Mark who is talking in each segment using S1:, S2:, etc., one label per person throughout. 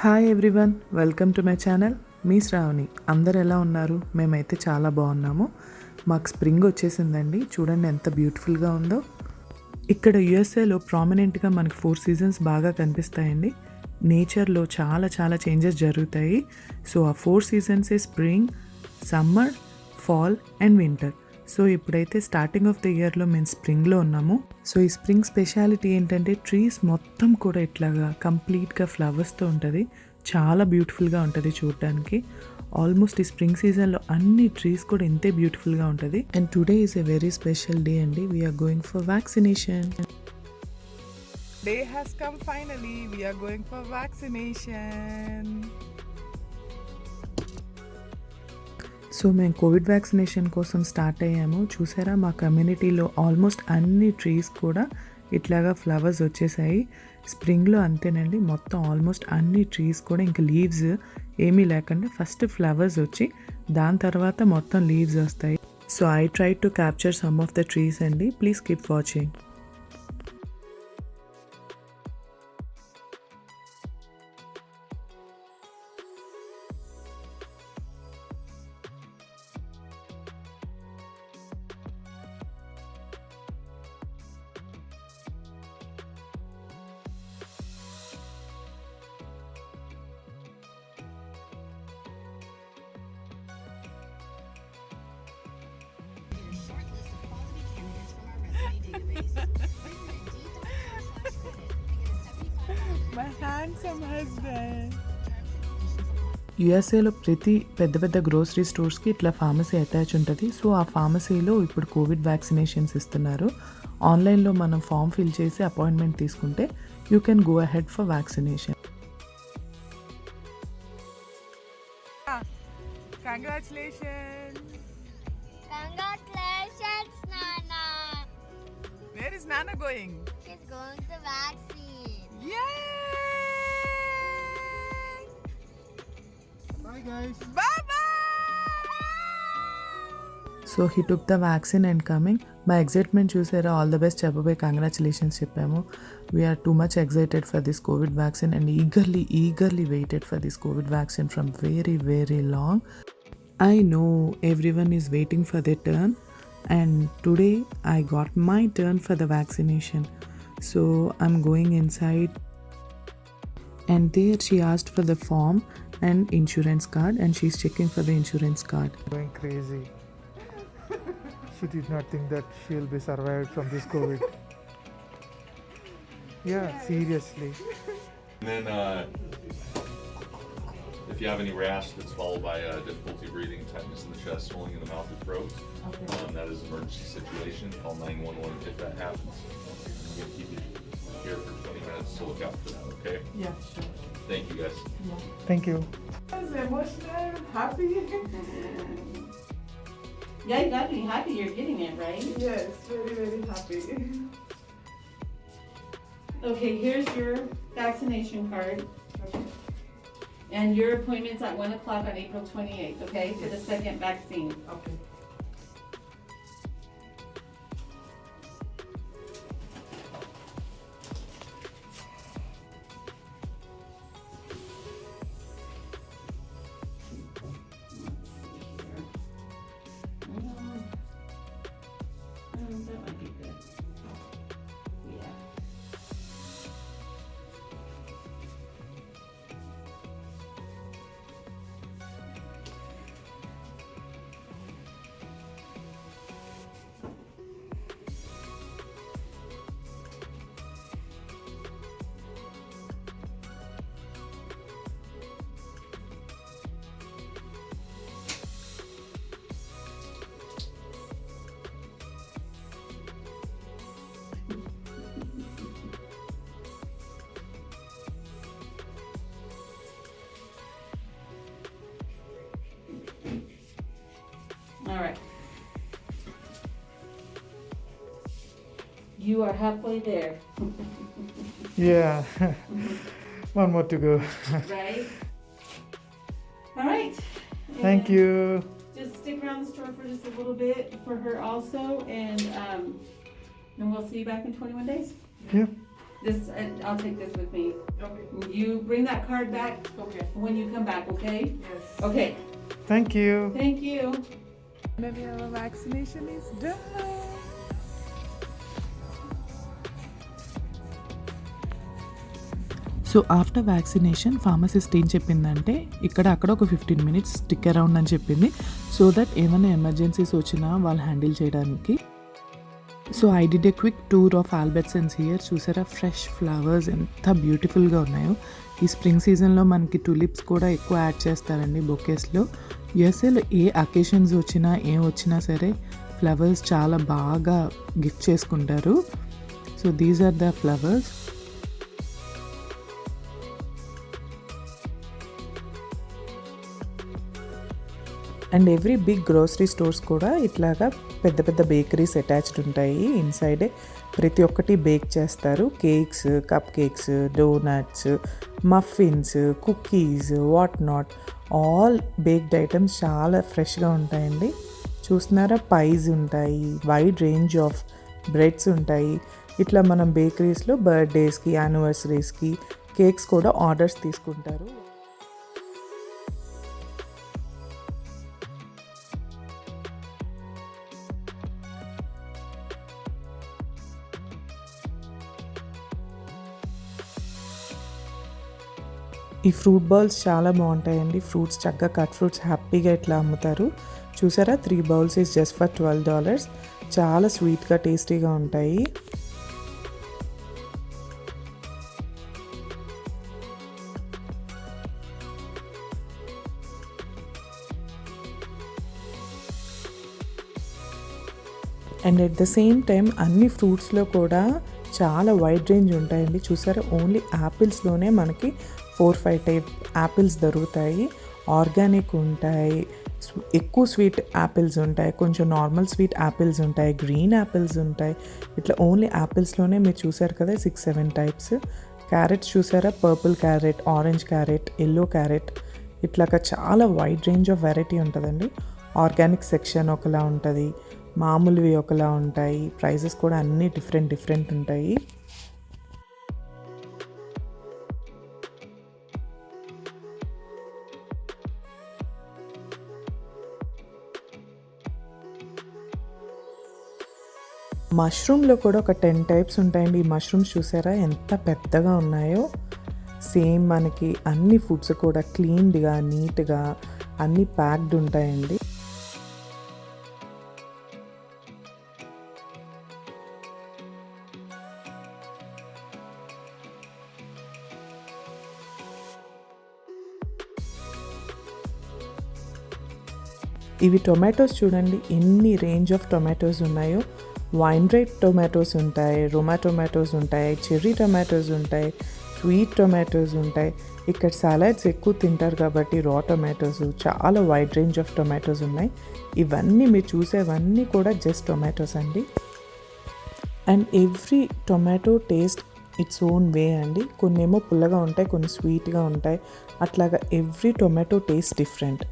S1: Hi everyone, welcome to my channel. మీ శ్రావణి. అందరు ఎలా ఉన్నారు? మేమైతే చాలా బాగున్నాము. మాకు స్ప్రింగ్ వచ్చేసిందండి. చూడండి ఎంత బ్యూటిఫుల్గా ఉందో. ఇక్కడ యుఎస్ఏలో ప్రామినెంట్గా మనకి 4 సీజన్స్ బాగా కనిపిస్తాయండి. నేచర్లో చాలా చాలా చేంజెస్ జరుగుతాయి. సో ఆ 4 సీజన్సే spring, summer, fall and winter. So ఇప్పుడైతే స్టార్టింగ్ ఆఫ్ ద ఇయర్లో మేము స్ప్రింగ్లో ఉన్నాము. సో ఈ స్ప్రింగ్ స్పెషాలిటీ ఏంటంటే ట్రీస్ మొత్తం కూడా ఇట్లాగా కంప్లీట్గా ఫ్లవర్స్తో ఉంటుంది. చాలా బ్యూటిఫుల్గా ఉంటుంది చూడడానికి. ఆల్మోస్ట్ ఈ స్ప్రింగ్ సీజన్లో అన్ని ట్రీస్ కూడా ఇంతే బ్యూటిఫుల్గా ఉంటుంది. And today is a very special day అండి. We are going for vaccination. Day has come finally. We are going for vaccination. So మేము కోవిడ్ వ్యాక్సినేషన్ కోసం స్టార్ట్ అయ్యాము. చూసారా, మా కమ్యూనిటీలో ఆల్మోస్ట్ అన్ని ట్రీస్ కూడా ఇట్లాగా ఫ్లవర్స్ వచ్చేసాయి. స్ప్రింగ్లో అంతేనండి, మొత్తం ఆల్మోస్ట్ అన్ని ట్రీస్ కూడా ఇంకా లీవ్స్ ఏమీ లేకుండా ఫస్ట్ ఫ్లవర్స్ వచ్చి దాని తర్వాత మొత్తం లీవ్స్ వస్తాయి. So I try to capture some of the trees అండి. Please keep watching. My handsome husband. యుఎస్ఏలో ప్రతి పెద్ద పెద్ద గ్రోసరీ స్టోర్స్కి ఇట్లా ఫార్మసీ అటాచ్ ఉంటుంది. సో ఆ ఫార్మసీలో ఇప్పుడు కోవిడ్ వ్యాక్సినేషన్స్ ఇస్తున్నారు. ఆన్లైన్లో మనం ఫామ్ ఫిల్ చేసి అపాయింట్మెంట్ తీసుకుంటే you can go ahead for vaccination. Congratulations.
S2: Congratulations, Nana.
S1: Where is Nana going?
S2: She's going to vaccine.
S1: Yay!
S3: Bye guys.
S1: Bye-bye! So he took the vaccine and coming. My excitement చూసారా, all the best చెప్పబోయి congratulations చెప్పాము. We're too much excited for this covid vaccine and eagerly waited for this COVID vaccine from very, very long. I know everyone is waiting for their turn and today I got my turn for the vaccination. So I'm going inside and there she asked for the form and insurance card and she's checking for the insurance card.
S3: Going crazy. She did not think that she'll be survived from this COVID. Yeah, seriously.
S4: And then if you have any rash that's followed by difficulty breathing, tightness in the chest, swelling in the mouth or throat, that is an emergency situation. Call 911 if that happens. I'm going to keep you here for 20 minutes to look out for that, okay?
S1: Yeah, sure.
S4: Thank you, guys.
S3: Thank you.
S1: Emotional, happy.
S5: Yeah, you gotta be happy you're getting it, right?
S1: Yes, very, very happy.
S5: Okay, here's your vaccination card.
S1: Okay.
S5: And your appointment's at 1 o'clock on April 28th, okay, for the second vaccine.
S1: Okay.
S5: That might be good. Yeah. All right. You are halfway there,
S3: Yeah. One more to go.
S5: right? All right.
S3: Thank
S5: And
S3: you.
S5: Just stick around the store for just a little bit for her also, and we'll see you back in 21 days.
S3: Yeah.
S5: This, I'll take this with me.
S1: Okay.
S5: You bring that card back
S1: Okay.
S5: when you come back, okay?
S1: Yes.
S5: Okay,
S3: Thank you.
S5: thank you.
S1: Maybe our vaccination is done. So after vaccination pharmacist ఏం చెప్పిందంటే ఇక్కడ అక్కడ ఒక 15 minutes stick around అని చెప్పింది so that ఏమైనా emergencies వచ్చినా వాళ్ళు హ్యాండిల్ చేయడానికి. So I did a quick tour of Albertsons here. చూసారా ఫ్రెష్ ఫ్లవర్స్ ఎంత బ్యూటిఫుల్గా ఉన్నాయో. ఈ స్ప్రింగ్ సీజన్లో మనకి టులిప్స్ కూడా ఎక్కువ యాడ్ చేస్తారండి బొకేస్లో. యుఎస్ఏలో ఏ అకేషన్స్ వచ్చినా ఏం వచ్చినా సరే ఫ్లవర్స్ చాలా బాగా గిఫ్ట్ చేసుకుంటారు. So these are the flowers. And every big grocery stores కూడా ఇట్లాగా పెద్ద పెద్ద బేకరీస్ అటాచ్డ్ ఉంటాయి. ఇన్సైడే ప్రతి ఒక్కటి బేక్ చేస్తారు. Cakes, cup cakes, donuts, muffins, cookies, what not, all baked items చాలా ఫ్రెష్గా ఉంటాయండి. చూస్తున్నారా పైస్ ఉంటాయి, వైడ్ రేంజ్ ఆఫ్ బ్రెడ్స్ ఉంటాయి. ఇట్లా మనం బేకరీస్లో బర్త్డేస్కి, యానివర్సరీస్కి కేక్స్ కూడా ఆర్డర్స్ తీసుకుంటారు. ఈ ఫ్రూట్ బౌల్స్ చాలా బాగుంటాయండి. ఫ్రూట్స్ చక్కగా కట్ ఫ్రూట్స్ హ్యాపీగా ఇట్లా అమ్ముతారు. చూసారా 3 బౌల్స్ ఈజ్ జస్ట్ ఫర్ $12. చాలా స్వీట్గా టేస్టీగా ఉంటాయి. And at the same time అన్ని ఫ్రూట్స్లో కూడా చాలా వైడ్ రేంజ్ ఉంటాయండి. చూసారా ఓన్లీ యాపిల్స్లోనే మనకి 4-5 టైప్ యాపిల్స్ దొరుకుతాయి. ఆర్గానిక్ ఉంటాయి, ఎక్కువ స్వీట్ యాపిల్స్ ఉంటాయి, కొంచెం నార్మల్ స్వీట్ యాపిల్స్ ఉంటాయి, గ్రీన్ యాపిల్స్ ఉంటాయి. ఇట్లా ఓన్లీ యాపిల్స్లోనే మీరు చూసారు కదా 6-7 టైప్స్. క్యారెట్స్ చూసారా purple carrot, orange carrot, yellow carrot, ఇట్లాగా చాలా వైడ్ రేంజ్ ఆఫ్ వెరైటీ ఉంటుందండి. ఆర్గానిక్ సెక్షన్ ఒకలా ఉంటుంది, మామూలువి ఒకలా ఉంటాయి. ప్రైజెస్ కూడా అన్నీ డిఫరెంట్ ఉంటాయి. మష్రూమ్లో కూడా ఒక 10 టైప్స్ ఉంటాయండి. ఈ మష్రూమ్స్ చూసారా ఎంత పెద్దగా ఉన్నాయో. సేమ్ మనకి అన్ని ఫుడ్స్ కూడా క్లీన్డ్గా, నీట్గా అన్నీ ప్యాక్డ్ ఉంటాయండి. ఇవి టొమాటోస్ చూడండి ఎన్ని రేంజ్ ఆఫ్ టొమాటోస్ ఉన్నాయో. వైన్ రెడ్ టొమాటోస్ ఉంటాయి, రోమా టొమాటోస్ ఉంటాయి, చెర్రీ టొమాటోస్ ఉంటాయి, స్వీట్ టొమాటోస్ ఉంటాయి. ఇక్కడ సలాడ్స్ ఎక్కువ తింటారు కాబట్టి రా టొమాటోస్, చాలా వైడ్ రేంజ్ ఆఫ్ టొమాటోస్ ఉన్నాయి. ఇవన్నీ మీరు చూసేవన్నీ కూడా జస్ట్ టొమాటోస్ అండి. And every tomato taste its own way అండి. కొన్ని ఏమో పుల్లగా ఉంటాయి, కొన్ని స్వీట్గా ఉంటాయి. అట్లాగా ఎవ్రీ టొమాటో టేస్ట్ డిఫరెంట్.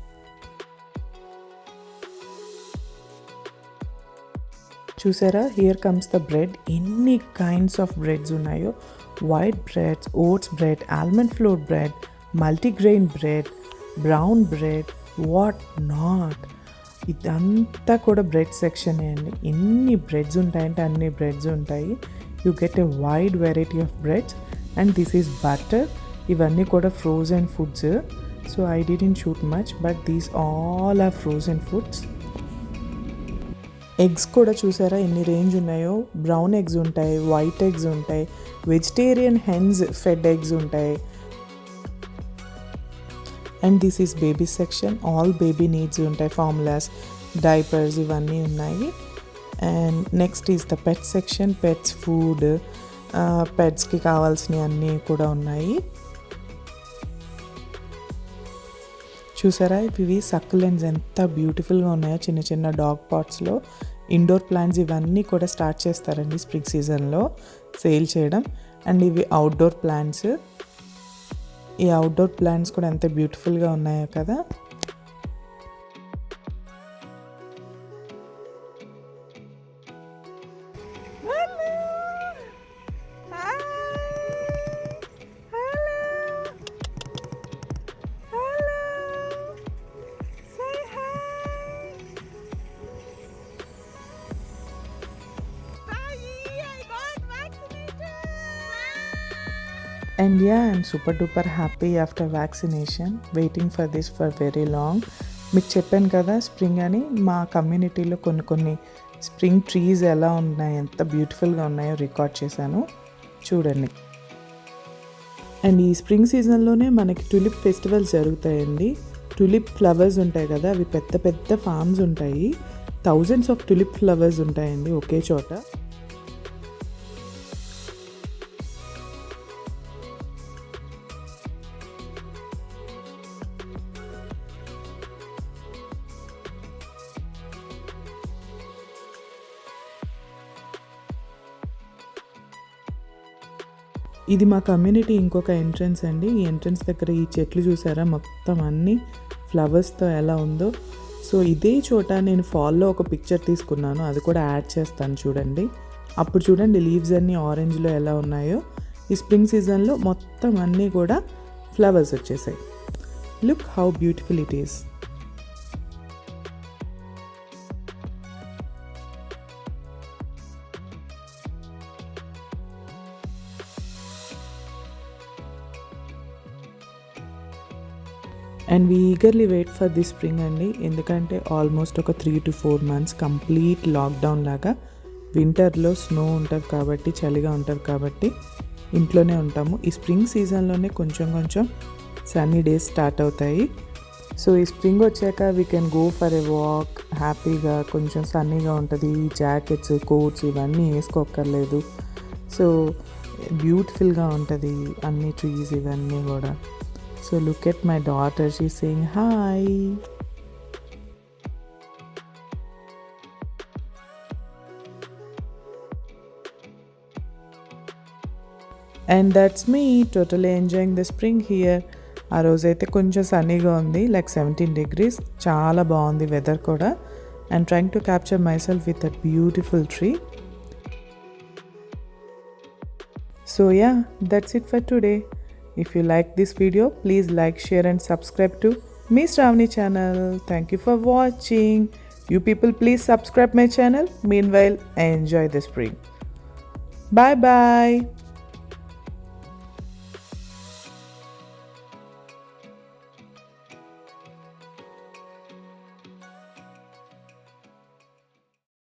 S1: చూసారా హియర్ కమ్స్ ద బ్రెడ్. ఎన్ని కైండ్స్ ఆఫ్ బ్రెడ్స్ ఉన్నాయో. White breads, oats bread, almond flour bread, multigrain bread, brown bread, what not. ఇదంతా కూడా బ్రెడ్ సెక్షనే అండి. ఎన్ని బ్రెడ్స్ ఉంటాయంటే అన్ని బ్రెడ్స్ ఉంటాయి. You get a wide variety of breads. And this is butter. ఇవన్నీ కూడా frozen foods. So I didn't shoot much but these all are frozen foods. Eggs కూడా చూసారా ఎన్ని రేంజ్ ఉన్నాయో. బ్రౌన్ ఎగ్స్ ఉంటాయి, వైట్ ఎగ్స్ ఉంటాయి, vegetarian hens fed eggs ఉంటాయి. And this is baby section. All baby needs ఉంటాయి, formulas, diapers ఇవన్నీ ఉన్నాయి. And next is the pet section. Pets food, పెట్స్కి కావాల్సినవి అన్నీ కూడా ఉన్నాయి. చూసారా ఇవి సక్యులెంట్స్ ఎంత బ్యూటిఫుల్గా ఉన్నాయో. చిన్న చిన్న డాగ్ పాట్స్లో ఇండోర్ ప్లాంట్స్ ఇవన్నీ కూడా స్టార్ట్ చేస్తారండి స్ప్రింగ్ సీజన్లో సేల్ చేయడం. అండ్ ఇవి అవుట్డోర్ ప్లాంట్స్. ఈ అవుట్డోర్ ప్లాంట్స్ కూడా ఎంత బ్యూటిఫుల్గా ఉన్నాయో కదా. Hi And yeah, I'm super duper happy after vaccination. Waiting for this for very long. మీకు చెప్పాను కదా స్ప్రింగ్ అని. మా కమ్యూనిటీలో కొన్ని స్ప్రింగ్ ట్రీస్ ఎలా ఉన్నాయి, ఎంత బ్యూటిఫుల్గా ఉన్నాయో రికార్డ్ చేశాను, చూడండి. అండ్ ఈ స్ప్రింగ్ సీజన్లోనే మనకి టులిప్ ఫెస్టివల్స్ జరుగుతాయండి. టులిప్ ఫ్లవర్స్ ఉంటాయి కదా, అవి పెద్ద పెద్ద ఫార్మ్స్ ఉంటాయి. థౌజండ్స్ ఆఫ్ టులిప్ ఫ్లవర్స్ ఉంటాయండి ఒకే చోట. ఇది మా కమ్యూనిటీ ఇంకొక ఎంట్రన్స్ అండి. ఈ ఎంట్రన్స్ దగ్గర ఈ చెట్లు చూసారా, మొత్తం అన్నీ ఫ్లవర్స్తో ఎలా ఉందో. సో ఇదే చోట నేను ఫాల్లో ఒక పిక్చర్ తీసుకున్నాను, అది కూడా యాడ్ చేస్తాను చూడండి. అప్పుడు చూడండి లీవ్స్ అన్నీ ఆరెంజ్లో ఎలా ఉన్నాయో. ఈ స్ప్రింగ్ సీజన్లో మొత్తం అన్నీ కూడా ఫ్లవర్స్ వచ్చేసాయి. Look how beautiful it is. And we eagerly wait for this spring అండి. ఎందుకంటే ఆల్మోస్ట్ ఒక 3 to 4 months కంప్లీట్ లాక్డౌన్ లాగా. వింటర్లో స్నో ఉంటుంది కాబట్టి, చలిగా ఉంటుంది కాబట్టి ఇంట్లోనే ఉంటాము. ఈ స్ప్రింగ్ సీజన్లోనే కొంచెం సన్నీ డేస్ స్టార్ట్ అవుతాయి. సో ఈ స్ప్రింగ్ వచ్చాక we can go for a walk హ్యాపీగా. కొంచెం సన్నీగా ఉంటుంది, జాకెట్స్ కోట్స్ ఇవన్నీ వేసుకోక్కర్లేదు. సో బ్యూటిఫుల్గా ఉంటుంది అన్ని ట్రీస్ ఇవన్నీ కూడా. So look at my daughter, she's saying hi. And that's me totally enjoying the spring here. ఆ రోజైతే కొంచెం సన్నీగా ఉంది, like 17 degrees. చాలా బాగుంది వెదర్ కూడా. And trying to capture myself with that beautiful tree. So yeah, that's it for today. If you like this video, please like, share and subscribe to Miss Ravani channel. Thank you for watching. You people please subscribe my channel. Meanwhile, enjoy the spring. Bye bye.